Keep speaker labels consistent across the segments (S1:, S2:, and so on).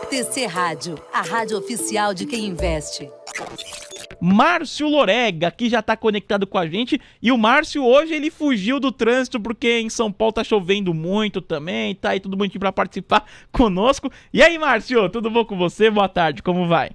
S1: TC Rádio, a rádio oficial de quem investe.
S2: Márcio Lorega, que já tá conectado com a gente, e o Márcio hoje ele fugiu do trânsito porque em São Paulo tá chovendo muito também, tá aí tudo bonitinho pra participar conosco. E aí, Márcio, tudo bom com você? Boa tarde, como vai?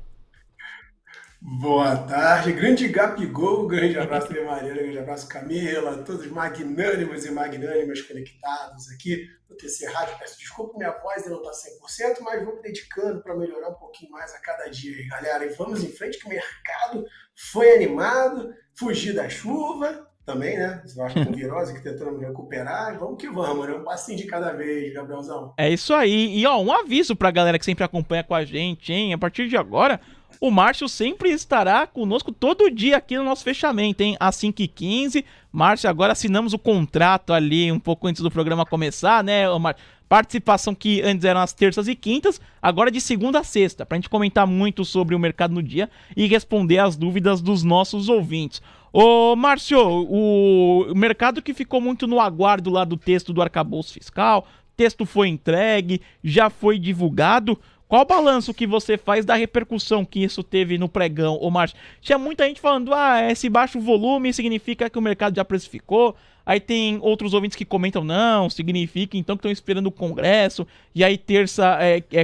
S3: Boa tarde, grande Gabigol, grande abraço também Mariana, grande abraço Camila, todos magnânimos e magnânimas conectados aqui no TC Rádio. Peço desculpa, minha voz ainda não está 100%, mas vou me dedicando para melhorar um pouquinho mais a cada dia aí, galera. E vamos em frente que o mercado foi animado, fugir da chuva também, né? Eu acho que com virose que tentando recuperar, e vamos que vamos, né? Um passinho de cada vez, Gabrielzão.
S2: É isso aí. E ó, um aviso pra galera que sempre acompanha com a gente, hein? A partir de agora, o Márcio sempre estará conosco todo dia aqui no nosso fechamento, hein? Às 5h15. Márcio, agora assinamos o contrato ali um pouco antes do programa começar, né, Márcio? Participação que antes eram às terças e quintas, agora de segunda a sexta, pra gente comentar muito sobre o mercado no dia e responder as dúvidas dos nossos ouvintes. Ô, Márcio, o mercado que ficou muito no aguardo lá do texto do arcabouço fiscal, texto foi entregue, já foi divulgado. Qual o balanço que você faz da repercussão que isso teve no pregão, ô Márcio? Tinha muita gente falando, esse baixo volume significa que o mercado já precificou. Aí tem outros ouvintes que comentam, não, significa então que estão esperando o Congresso. E aí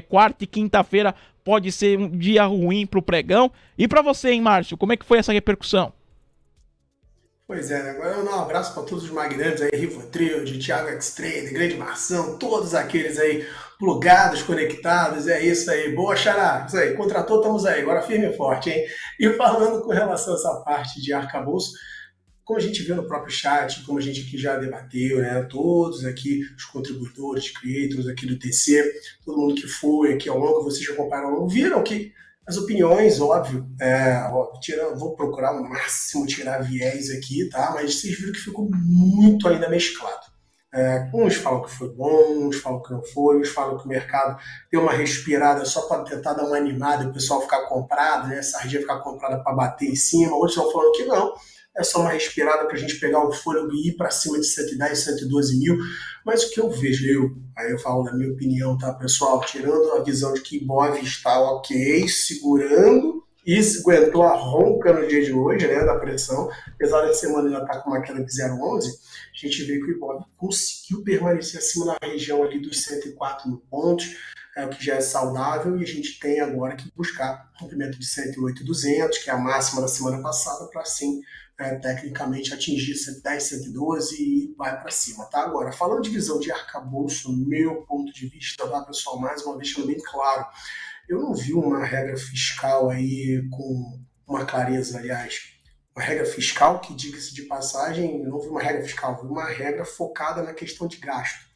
S2: quarta e quinta-feira pode ser um dia ruim pro pregão. E pra você, hein, Márcio, como é que foi essa repercussão?
S3: Pois é, agora eu dou um abraço para todos os magnânicos aí, Rivotril, de Thiago X-Trade, Grande Marção, todos aqueles aí plugados, conectados, é isso aí. Boa, Xará, isso aí, contratou, estamos aí, agora firme e forte, hein? E falando com relação a essa parte de arcabouço, como a gente viu no próprio chat, como a gente aqui já debateu, né? Todos aqui, os contribuidores, creators aqui do TC, todo mundo que foi aqui ao longo, vocês já acompanharam, viram que as opiniões, óbvio, vou procurar ao máximo tirar viés aqui, tá? Mas vocês viram que ficou muito ainda mesclado. Uns falam que foi bom, uns falam que não foi, uns falam que o mercado deu uma respirada só para tentar dar uma animada e o pessoal ficar comprado, né? Essa sardinha ficar comprada para bater em cima. Outros estão falando que não, é só uma respirada para a gente pegar o fôlego e ir para cima de 110, 112 mil. Mas o que eu vejo, aí eu falo da minha opinião, tá, pessoal? Tirando a visão de que Ibov está ok, segurando e aguentou a ronca no dia de hoje, né, da pressão, apesar da semana já estar com uma queda de 0,11, a gente vê que o Ibov conseguiu permanecer acima da região ali dos 104 mil pontos, o que já é saudável, e a gente tem agora que buscar rompimento de 108.200, que é a máxima da semana passada, para sim, tecnicamente, atingir 110, 112 e vai para cima, tá? Agora, falando de visão de arcabouço, meu ponto de vista, tá, pessoal, mais uma vez, deixando bem claro, eu não vi uma regra fiscal aí com uma clareza, aliás, uma regra fiscal que, diga-se de passagem, eu não vi uma regra fiscal, vi uma regra focada na questão de gasto.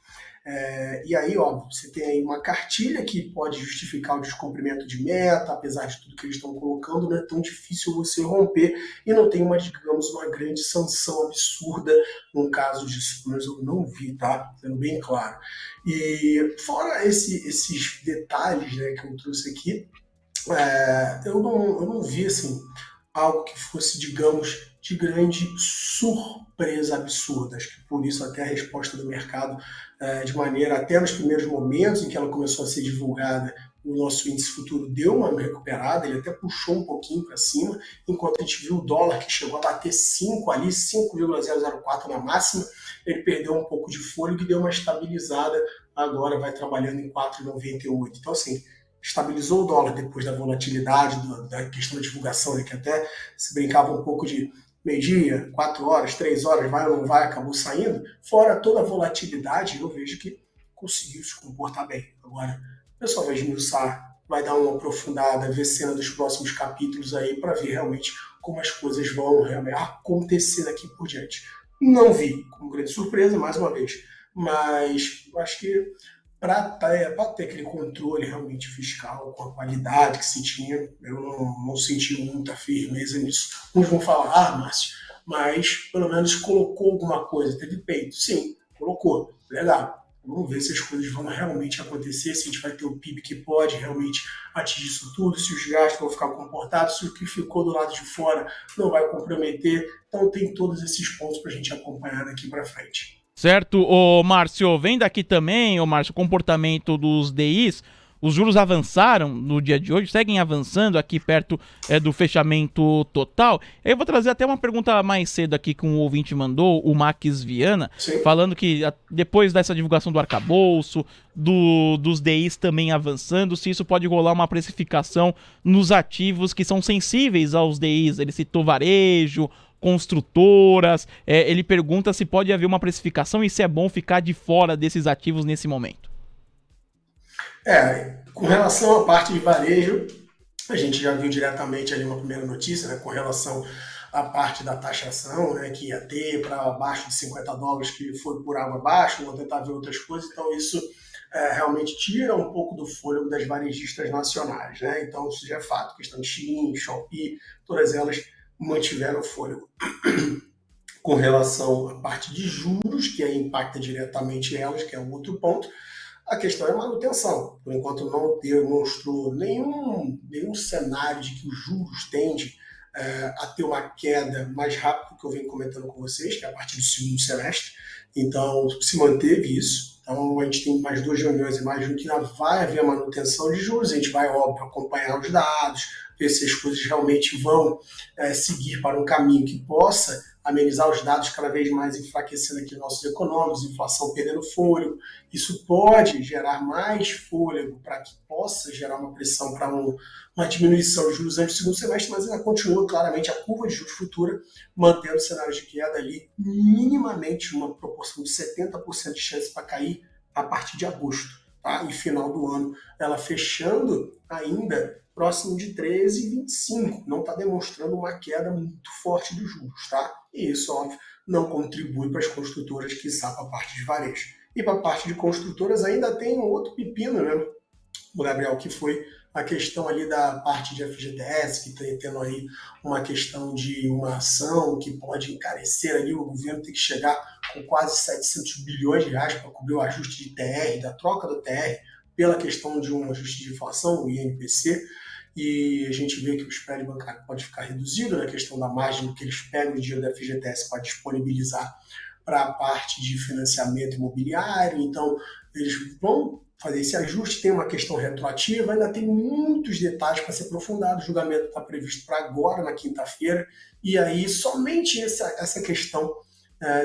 S3: E aí, óbvio, você tem aí uma cartilha que pode justificar o descumprimento de meta, apesar de tudo que eles estão colocando, não é tão difícil você romper e não tem digamos, uma grande sanção absurda no caso disso, mas eu não vi, tá? Sendo bem claro. E fora esses detalhes, né, que eu trouxe aqui, eu não vi, assim, algo que fosse, digamos, de grande surpresa absurda. Acho que por isso até a resposta do mercado, de maneira, até nos primeiros momentos em que ela começou a ser divulgada, o nosso índice futuro deu uma recuperada, ele até puxou um pouquinho para cima, enquanto a gente viu o dólar que chegou a bater 5 ali, 5,004 na máxima, ele perdeu um pouco de fôlego e deu uma estabilizada, agora vai trabalhando em 4,98. Então, assim, estabilizou o dólar depois da volatilidade, da questão da divulgação, né, que até se brincava um pouco de meio-dia, 4 horas, 3 horas, vai ou não vai, acabou saindo. Fora toda a volatilidade, eu vejo que conseguiu se comportar bem. Agora, o pessoal vai esmiuçar, vai dar uma aprofundada, ver cena dos próximos capítulos aí para ver realmente como as coisas vão realmente acontecer daqui por diante. Não vi com grande surpresa, mais uma vez, mas eu acho que para ter aquele controle realmente fiscal, com a qualidade que se tinha, eu não senti muita firmeza nisso. Uns vão falar, Márcio, mas pelo menos colocou alguma coisa, teve peito. Sim, colocou, legal. Vamos ver se as coisas vão realmente acontecer, se a gente vai ter o PIB que pode realmente atingir isso tudo, se os gastos vão ficar comportados, se o que ficou do lado de fora não vai comprometer. Então tem todos esses pontos para a gente acompanhar daqui para frente.
S2: Certo, ô Márcio, vem daqui também, ô Márcio, o comportamento dos DIs. Os juros avançaram no dia de hoje, seguem avançando aqui perto do fechamento total. Eu vou trazer até uma pergunta mais cedo aqui que um ouvinte mandou, o Max Viana,
S3: Sim.
S2: falando que depois dessa divulgação do arcabouço, dos DIs também avançando, se isso pode rolar uma precificação nos ativos que são sensíveis aos DIs. Ele citou varejo, construtoras, ele pergunta se pode haver uma precificação e se é bom ficar de fora desses ativos nesse momento.
S3: Com relação à parte de varejo, a gente já viu diretamente ali uma primeira notícia, né, com relação à parte da taxação, né, que ia ter para abaixo de $50, que foi por água abaixo, vão tentar ver outras coisas, então isso realmente tira um pouco do fôlego das varejistas nacionais, né? Então isso já é fato, questão de Shein, Shopee, todas elas mantiveram o fôlego. Com relação à parte de juros, que aí impacta diretamente elas, que é um outro ponto, a questão é manutenção. Por enquanto não demonstrou nenhum cenário de que os juros tendem a ter uma queda mais rápida, que eu venho comentando com vocês, que é a partir do segundo semestre. Então, se manteve isso. Então, a gente tem mais 2 reuniões e mais que vai haver manutenção de juros. A gente vai, óbvio, acompanhar os dados, ver se as coisas realmente vão seguir para um caminho que possa amenizar os dados cada vez mais enfraquecendo aqui nossos econômicos, inflação perdendo fôlego. Isso pode gerar mais fôlego para que possa gerar uma pressão para uma diminuição de juros antes do segundo semestre, mas ainda continua claramente a curva de juros futura, mantendo o cenário de queda ali minimamente uma proporção de 70% de chance para cair a partir de agosto, tá? E final do ano, ela fechando ainda próximo de 13,25, não está demonstrando uma queda muito forte dos juros, tá? E isso, óbvio, não contribui para as construtoras, que para a parte de varejo. E para a parte de construtoras ainda tem um outro pepino, né, Gabriel, que foi a questão ali da parte de FGTS, que está tendo aí uma questão de uma ação que pode encarecer ali, o governo tem que chegar com quase 700 bilhões de reais para cobrir o ajuste de TR, da troca do TR, pela questão de um ajuste de inflação, o INPC, e a gente vê que o spread bancário pode ficar reduzido na questão da margem que eles pegam o dinheiro da FGTS para disponibilizar para a parte de financiamento imobiliário, então eles vão fazer esse ajuste, tem uma questão retroativa, ainda tem muitos detalhes para ser aprofundado, o julgamento está previsto para agora, na quinta-feira, e aí somente essa questão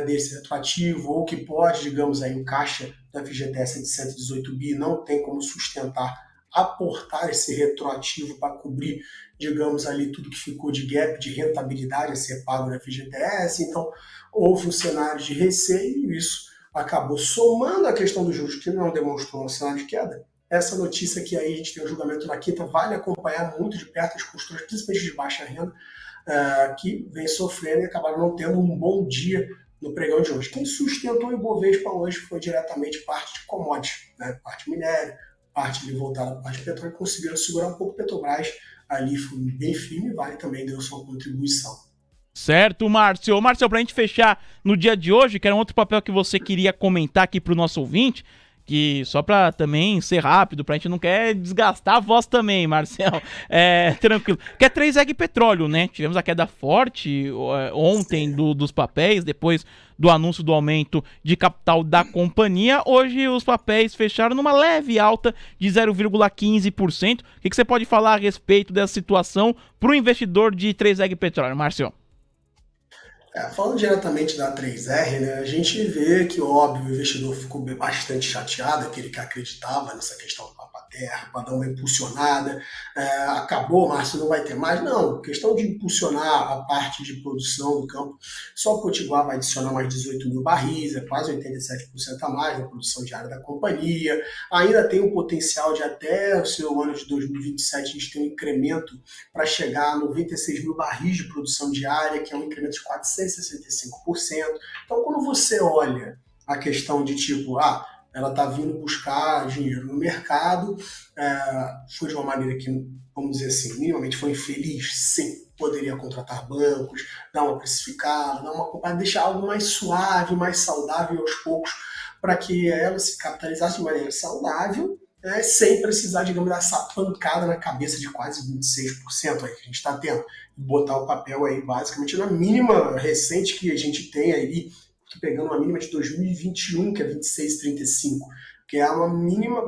S3: desse retroativo, ou que pode, digamos aí, o caixa da FGTS de 118 bi não tem como sustentar aportar esse retroativo para cobrir, digamos ali, tudo que ficou de gap, de rentabilidade a ser pago na FGTS. Então, houve um cenário de receio e isso acabou somando a questão dos juros, que não demonstrou um cenário de queda. Essa notícia que aí a gente tem o julgamento na quinta, vale acompanhar muito de perto as construtoras, principalmente de baixa renda, que vem sofrendo e acabaram não tendo um bom dia no pregão de hoje. Quem sustentou o Ibovespa hoje foi diretamente parte de commodities, né? Parte minério, parte ali voltada para a parte de petróleo, conseguiram segurar um pouco o Petrobras, ali foi bem firme, Vale também deu sua contribuição.
S2: Certo, Márcio. Márcio, para a gente fechar no dia de hoje, que era um outro papel que você queria comentar aqui para o nosso ouvinte, que só para também ser rápido, pra gente não quer desgastar a voz também, Marcel, tranquilo, que é 3EG Petróleo, né? Tivemos a queda forte ontem dos papéis, depois do anúncio do aumento de capital da companhia. Hoje os papéis fecharam numa leve alta de 0,15%. O que você pode falar a respeito dessa situação para o investidor de 3EG Petróleo, Marcel?
S3: Falando diretamente da 3R, né, a gente vê que, óbvio, o investidor ficou bastante chateado, aquele que acreditava nessa questão do Papa-Terra, para dar uma impulsionada. Acabou, Márcio, não vai ter mais? Não, questão de impulsionar a parte de produção do campo. Só o Potiguar vai adicionar mais 18 mil barris, é quase 87% a mais na produção diária da companhia. Ainda tem um potencial de até o seu ano de 2027 a gente ter um incremento para chegar a 96 mil barris de produção diária, que é um incremento de 465%. Então, quando você olha a questão de tipo, ela está vindo buscar dinheiro no mercado, foi de uma maneira que, vamos dizer assim, minimamente foi infeliz, sim. Poderia contratar bancos, dar uma precificada, dar uma acompanhada, deixar algo mais suave, mais saudável aos poucos, para que ela se capitalizasse de maneira saudável, sem precisar, digamos, dessa pancada na cabeça de quase 26% aí que a gente está tendo. E botar o papel aí basicamente na mínima recente que a gente tem aí, pegando uma mínima de 2021, que é 26,35, que é uma mínima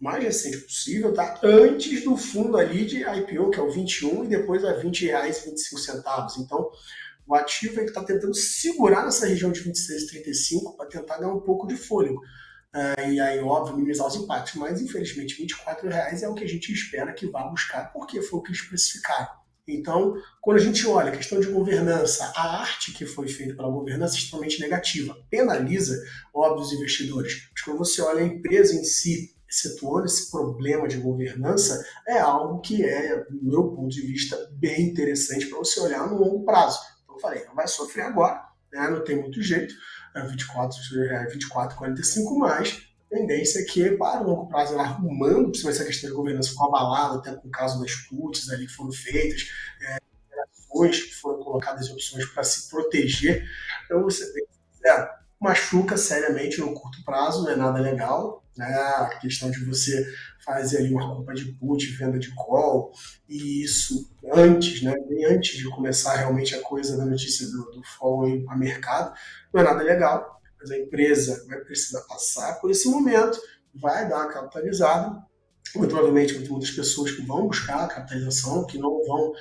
S3: mais recente possível, tá? Antes do fundo ali de IPO, que é o 21, e depois a R$20,25. Então, o ativo é que está tentando segurar nessa região de 26,35 para tentar ganhar um pouco de fôlego. E aí, óbvio, minimizar os impactos. Mas, infelizmente, R$24 é o que a gente espera que vá buscar, porque foi o que eles especificaram. Então, quando a gente olha a questão de governança, a arte que foi feita pela governança é extremamente negativa. Penaliza, óbvio, os investidores. Mas quando você olha a empresa em si, excetuando esse problema de governança, é algo que é, do meu ponto de vista, bem interessante para você olhar no longo prazo. Então, eu falei, não vai sofrer agora, né? Não tem muito jeito, 24,45, mas a tendência é que, para o longo prazo, ela arrumando, principalmente essa questão de governança ficou abalada, até com o caso das puts ali que foram feitas, operações que foram colocadas em opções para se proteger. Então, você tem que machuca seriamente no curto prazo, não é nada legal, né? A questão de você fazer ali uma compra de put, venda de call, e isso antes, né? Bem antes de começar realmente a coisa da notícia do follow a mercado, não é nada legal, mas a empresa vai precisar passar por esse momento, vai dar uma capitalizada, muito provavelmente vai ter muitas pessoas que vão buscar a capitalização, que não vão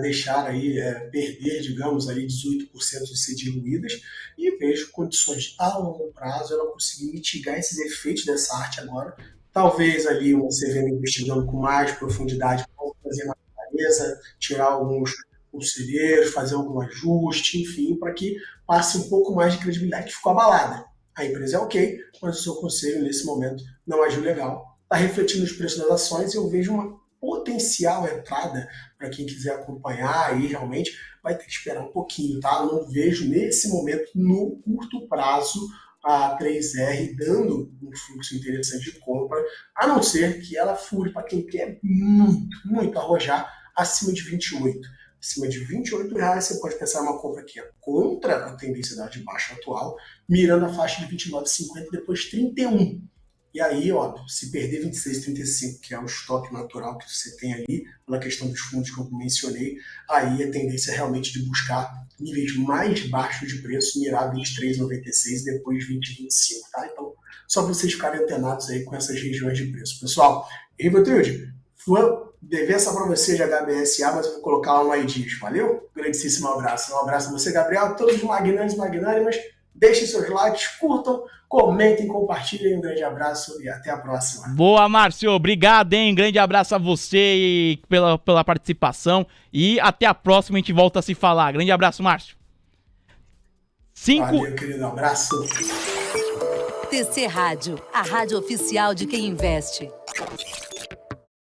S3: deixar aí perder, digamos, aí 18% de ser diluídas, e vejo condições a longo prazo ela conseguir mitigar esses efeitos dessa arte agora. Talvez ali você venha investigando com mais profundidade, fazer uma clareza, tirar alguns conselheiros, fazer algum ajuste, enfim, para que passe um pouco mais de credibilidade, que ficou abalada. A empresa é ok, mas o seu conselho nesse momento não agiu legal. Está refletindo os preços das ações e eu vejo uma potencial entrada para quem quiser acompanhar aí realmente vai ter que esperar um pouquinho, tá? Não vejo nesse momento, no curto prazo, a 3R dando um fluxo interessante de compra, a não ser que ela fure para quem quer muito arrojar acima de 28. Acima de R$28 você pode pensar uma compra que é contra a tendência da de baixa atual, mirando a faixa de 29,50 e depois 31. E aí, óbvio, se perder 26,35, que é o estoque natural que você tem ali, pela questão dos fundos que eu mencionei, aí a tendência é realmente de buscar níveis mais baixos de preço, mirar 23,96 e depois 20,25, tá? Então, só para vocês ficarem antenados aí com essas regiões de preço. Pessoal, Rivotril, vou dever essa para você de HBSA, mas eu vou colocar lá no IDs, valeu? Grandíssimo abraço. Um abraço a você, Gabriel, todos os magnânimes, magnânimas. Deixem seus likes, curtam, comentem, compartilhem. Um grande abraço e até a próxima.
S2: Boa, Márcio. Obrigado, hein? Grande abraço a você pela participação. E até a próxima, a gente volta a se falar. Grande abraço, Márcio.
S3: Valeu, querido. Um abraço.
S1: TC Rádio, a rádio oficial de quem investe.